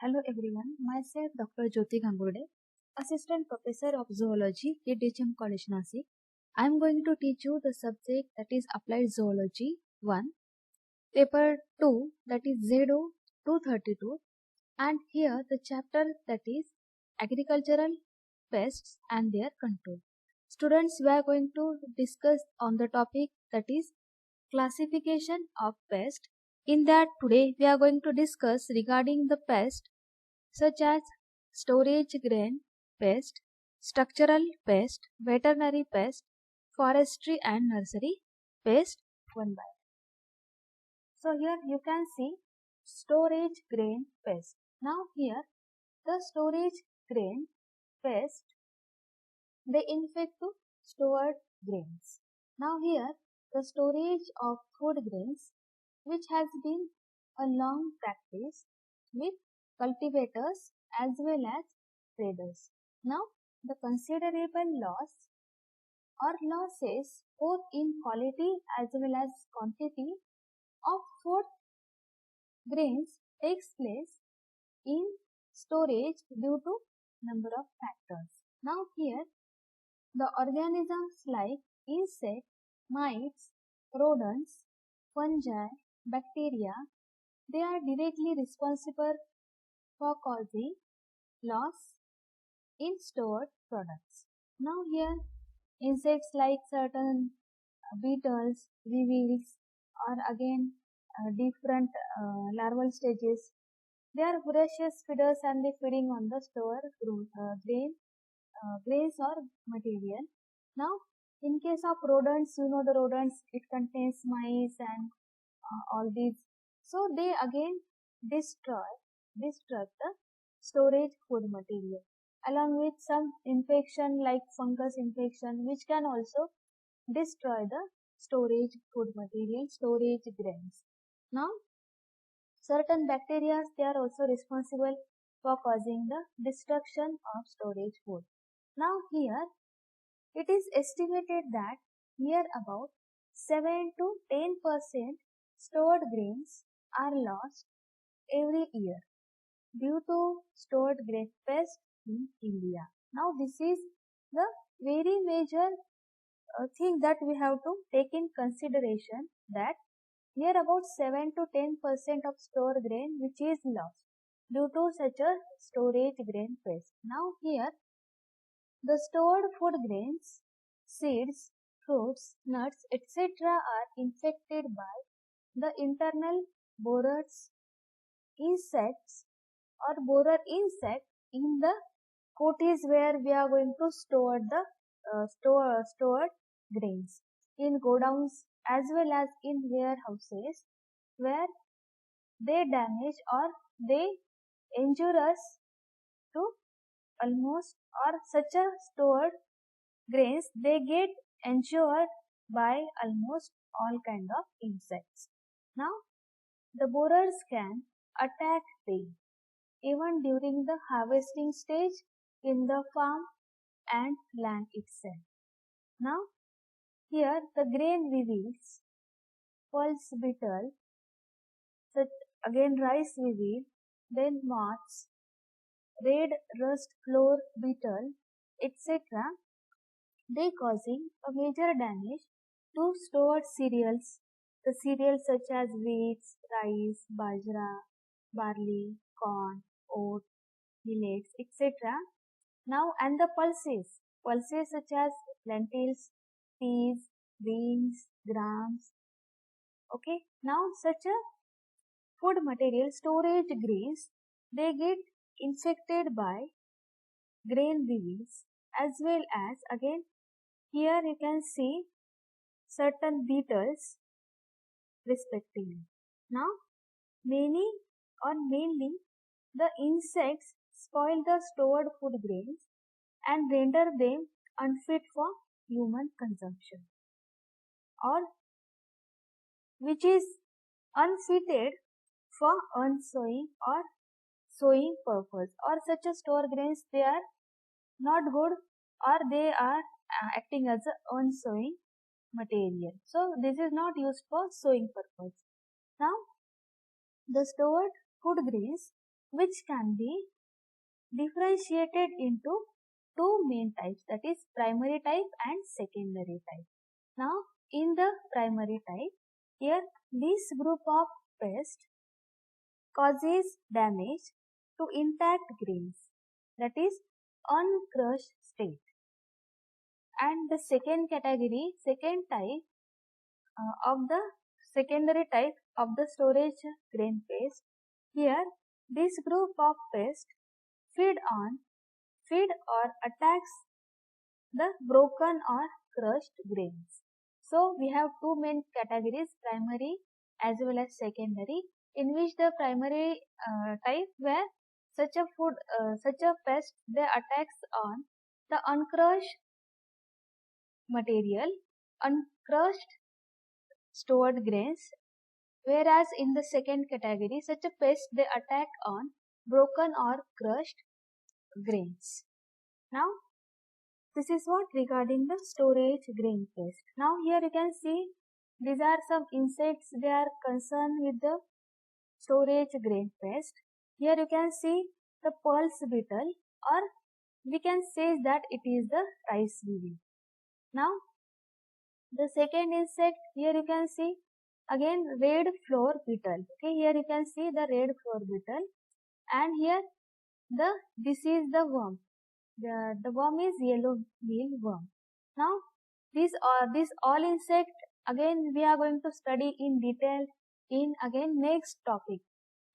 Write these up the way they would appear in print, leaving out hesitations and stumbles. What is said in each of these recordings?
Hello everyone, myself Dr. Jyoti Gangurde, Assistant Professor of Zoology, KDHM College Nasik. I am going to teach you the subject that is Applied Zoology 1, Paper 2 that is ZO 232, and here the chapter that is Agricultural Pests and their Control. Students, we are going to discuss on the topic that is classification of pest. In that today we are going to discuss regarding the pest such as storage grain pest, structural pest, veterinary pest, forestry and nursery pest one by one. So here you can see storage grain pest. Now here the storage grain pest, they infect to stored grains. Now here the storage of food grains, which has been a long practice with cultivators as well as traders. Now the considerable loss or losses both in quality as well as quantity of food grains takes place in storage due to number of factors. Now here the organisms like insects, mites, rodents, fungi, bacteria, they are directly responsible for causing loss in stored products. Now here insects like certain beetles, weevils, or again different larval stages, they are voracious feeders and they feeding on the stored grains or material. Now in case of rodents, you know the rodents, it contains mice and all these. So they again destroy the storage food material along with some infection like fungus infection, which can also destroy the storage food material, storage grains. Now certain bacteria, they are also responsible for causing the destruction of storage food. Now here it is estimated that near about 7 to 10% stored grains are lost every year due to stored grain pest in India. Now this is the very major thing that we have to take in consideration, that near about 7 to 10% of stored grain which is lost due to such a storage grain pest. Now here the stored food grains, seeds, fruits, nuts, etc. are infected by the internal borers, insects or borer insect in the coatis where we are going to store the stored grains, in godowns as well as in warehouses where they damage or they injure us to almost, or such a stored grains, they get injured by almost all kind of insects. Now the borers can attack them even during the harvesting stage in the farm and land itself. Now here the grain weevils, pulse beetle, such again rice weevil, then moths, red rust floor beetle, etc. they causing a major damage to stored cereals, the cereals such as wheat, rice, bajra, barley, corn, oat, millets, etc. Now and the pulses such as lentils, peas, beans, grams. Okay, now such a food material storage grains, they get infected by grain weevils as well as again here you can see certain beetles respectively. Now many or mainly the insects spoil the stored food grains and render them unfit for human consumption, or which is unfitted for unsowing or sowing purpose, or such a store grains, they are not good or they are acting as a unsowing material. So this is not used for sowing purpose. Now the stored food grains which can be differentiated into two main types, that is primary type and secondary type. Now in the primary type, here this group of pests causes damage to intact grains, that is uncrushed state. And the second category, second type of the secondary type of the storage grain pest, here this group of pests feed or attacks the broken or crushed grains. So we have two main categories, primary as well as secondary, in which the primary type where such a pest they attacks on the uncrushed material, uncrushed stored grains, whereas in the second category such a pest they attack on broken or crushed grains. Now this is what regarding the storage grain pest. Now here you can see these are some insects, they are concerned with the storage grain pest. Here you can see the pulse beetle, or we can say that it is the rice weevil. Now the second insect, here you can see again red floor beetle. Okay, here you can see the red floor beetle, and here this is the worm. The worm is yellow mealworm. Now this all insect again we are going to study in detail in again next topic.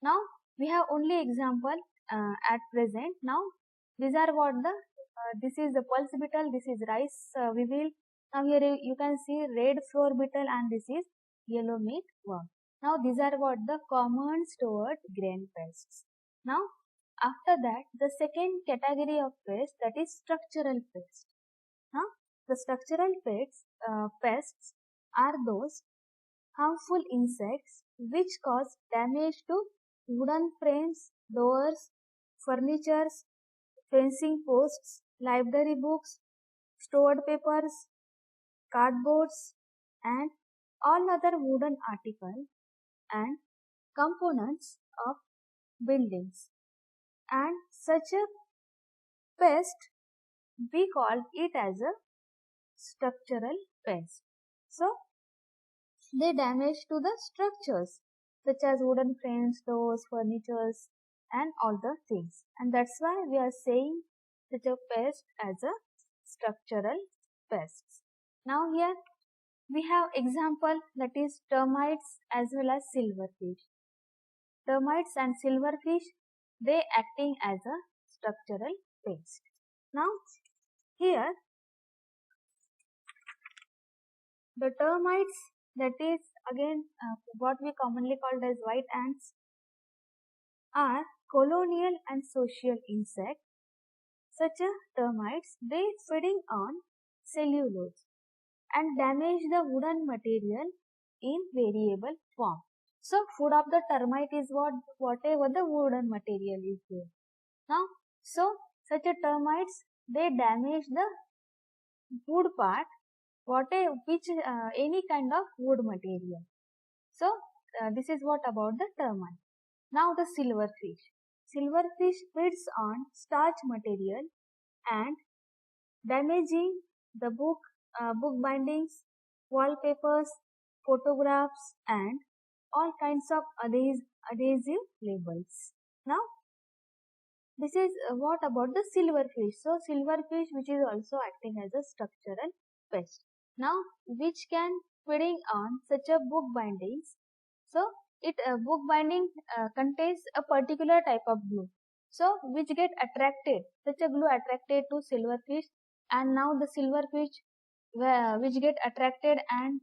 Now we have only example at present. Now these are what the this is the pulse beetle, this is rice weevil. Now here you can see red floor beetle and this is yellow mealworm. Now these are what the common stored grain pests. Now after that, the second category of pests, that is structural pests. Now, the structural pests are those harmful insects which cause damage to wooden frames, doors, furnitures, fencing posts, library books, stored papers, cardboards, and all other wooden articles and components of buildings. And such a pest we call it as a structural pest. So they damage to the structures such as wooden frames, doors, furnitures and all the things, and that's why we are saying such a pest as a structural pest. Now here we have example, that is termites as well as silverfish. Termites and silverfish, they acting as a structural pest. Now here the termites, that is again what we commonly called as white ants, are colonial and social insects. Such a termites, they feeding on cellulose and damage the wooden material in variable form. So food of the termite is whatever the wooden material is there. Now so such a termites, they damage the wood part, any kind of wood material. So this is what about the termite. Now the silverfish. Silverfish feeds on starch material and damaging the book bindings, wallpapers, photographs and all kinds of adhesive labels. Now this is what about the silverfish. So silverfish, which is also acting as a structural pest. Now which can feeding on such a book bindings. So it book binding contains a particular type of glue. So which get attracted, such a glue attracted to silverfish, and now the silverfish which get attracted and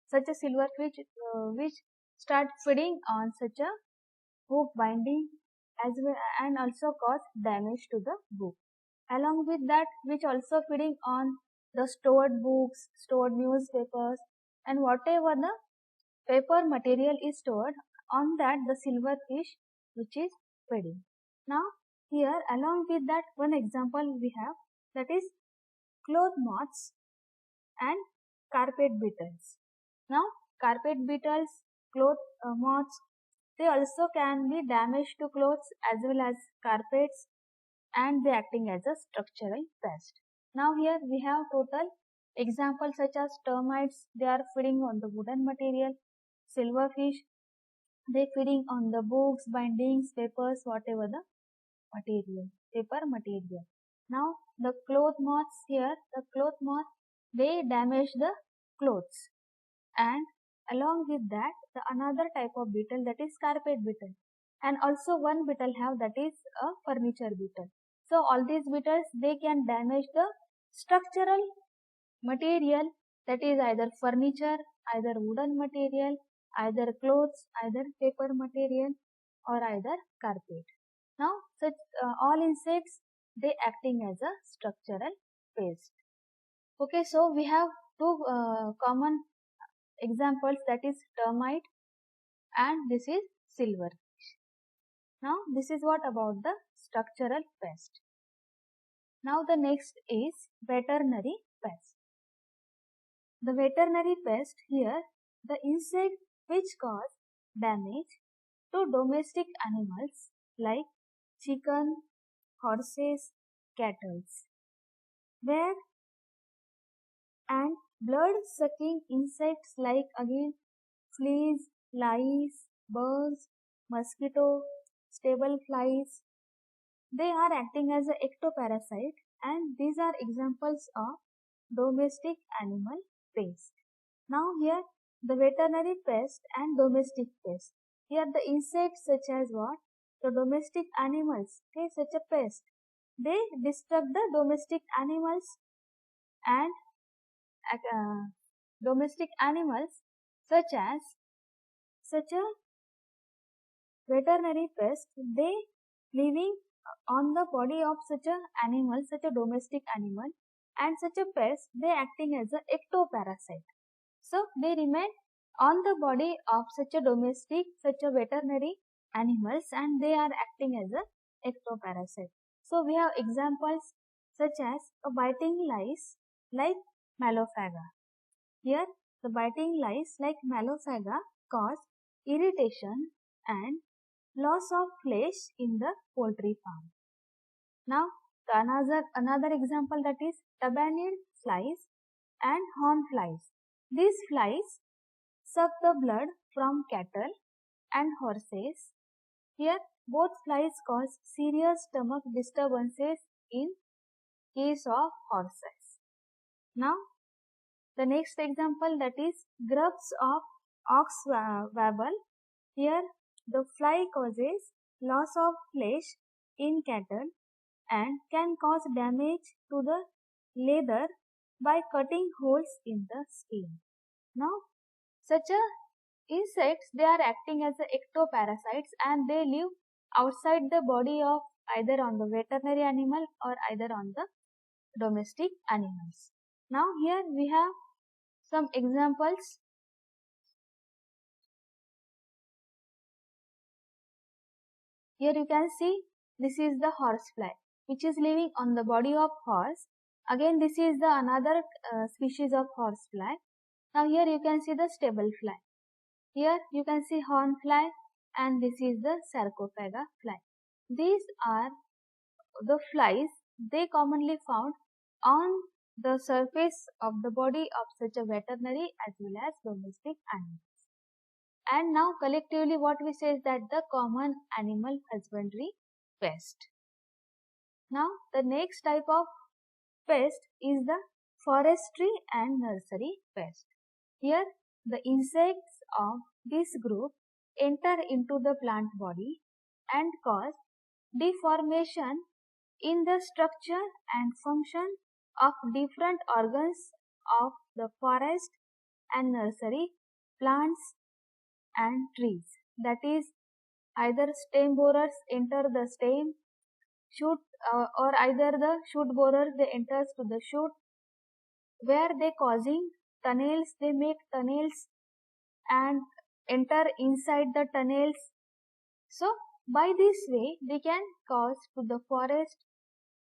such a silverfish which start feeding on such a book binding as well, and also cause damage to the book. Along with that, which also feeding on the stored books, stored newspapers and whatever the paper material is stored, on that the silverfish which is feeding. Now here along with that, one example we have, that is cloth moths and carpet beetles. Now carpet beetles, cloth moths they also can be damaged to clothes as well as carpets, and they acting as a structural pest. Now here we have total examples such as termites, they are feeding on the wooden material, silverfish, they feeding on the books, bindings, papers, whatever the material, paper material. Now the cloth moths here, the cloth moth, they damage the clothes, and along with that the another type of beetle, that is carpet beetle, and also one beetle have, that is a furniture beetle. So all these beetles, they can damage the structural material, that is either furniture, either wooden material, either clothes, either paper material, or either carpet. Now such all insects, they acting as a structural pest. Okay, so we have two common examples, that is termite and this is silverfish. Now this is what about the structural pest. Now the next is veterinary pest. The veterinary pest here, the insect which cause damage to domestic animals like chicken, horses, cattle, where and blood sucking insects like again fleas, lice, bugs, mosquito, stable flies, they are acting as an ectoparasite, and these are examples of domestic animal pest. Now here the veterinary pest and domestic pest. Here the insects such as what? The domestic animals, okay, such a pest. They disturb the domestic animals, and domestic animals such as such a veterinary pest, they living on the body of such a animal, such a domestic animal, and such a pest, they acting as a ectoparasite. So they remain on the body of such a domestic, such a veterinary animals, and they are acting as a ectoparasite. So we have examples such as a biting lice like Malophaga. Here the biting lice like Malophaga cause irritation and loss of flesh in the poultry farm. Now another example, that is tabanid flies and horn flies. These flies suck the blood from cattle and horses. Here both flies cause serious stomach disturbances in case of horses. Now the next example, that is grubs of ox wabble. Here the fly causes loss of flesh in cattle and can cause damage to the leather by cutting holes in the skin. Now such a insects, they are acting as a ectoparasites, and they live outside the body of either on the veterinary animal or either on the domestic animals. Now here we have some examples. Here you can see this is the horsefly which is living on the body of horse. Again this is the another species of horsefly. Now here you can see the stable fly. Here you can see horn fly, and this is the Sarcophaga fly. These are the flies, they commonly found on the surface of the body of such a veterinary as well as domestic animals. And now collectively what we say is that the common animal husbandry pest. Now the next type of pest is the forestry and nursery pest. Here the insects of this group enter into the plant body and cause deformation in the structure and function of different organs of the forest and nursery plants and trees. That is either stem borers enter the stem, shoot or either the shoot borer, they enters to the shoot, where they causing tunnels, they make tunnels and enter inside the tunnels. So by this way they can cause to the forest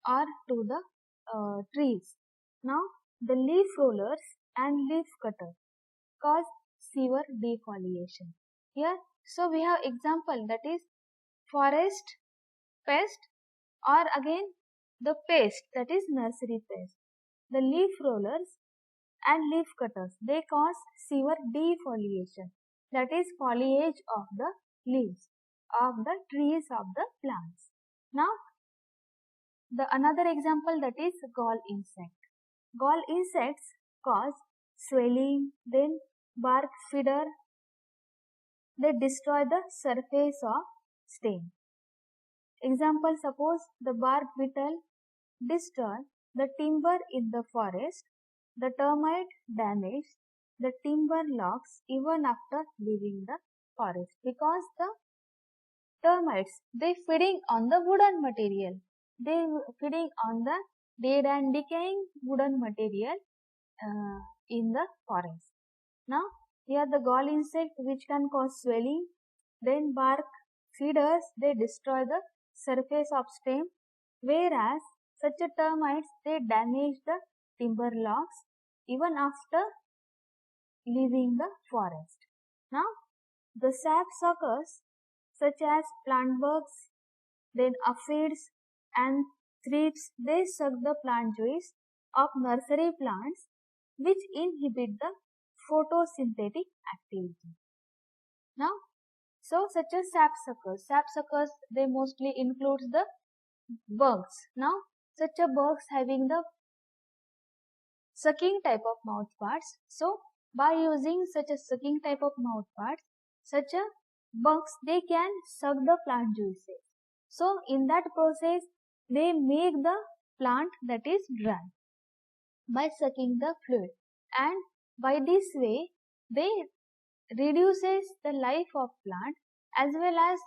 or to the trees. Now the leaf rollers and leaf cutter cause severe defoliation. Here So we have example, that is forest pest, or again the pest, that is nursery pest. The leaf rollers and leaf cutters, they cause severe defoliation, that is foliage of the leaves of the trees of the plants. Now the another example, that is gall insect. Gall insects cause swelling, then bark feeder, they destroy the surface of stem. Example, suppose the bark beetle destroy the timber in the forest, the termite damage the timber logs even after leaving the forest, because the termites, they feeding on the wooden material, they feeding on the dead and decaying wooden material in the forest. Now here the gall insect which can cause swelling, then bark feeders, they destroy the surface of stem, whereas such a termites, they damage the timber logs even after leaving the forest. Now the sap suckers such as plant bugs, then aphids and thrips, they suck the plant juice of nursery plants which inhibit the photosynthetic activity. Now, so such as sapsuckers, they mostly includes the bugs. Now, such a bugs having the sucking type of mouth parts. So, by using such a sucking type of mouth parts, such a bugs, they can suck the plant juices. So, in that process, they make the plant that is dry by sucking the fluid, and by this way they reduces the life of plant, as well as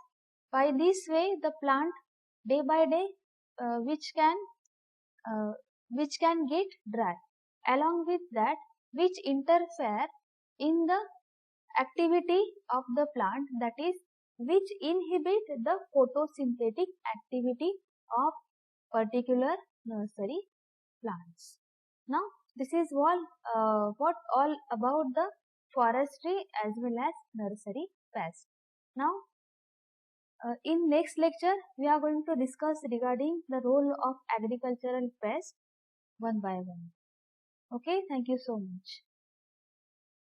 by this way the plant day by day uh, which can uh, which can get dry, along with that which interfere in the activity of the plant, that is which inhibit the photosynthetic activity of particular nursery plants. Now this is what all about the forestry as well as nursery pest. Now in next lecture we are going to discuss regarding the role of agricultural pest one by one. Okay, thank you so much.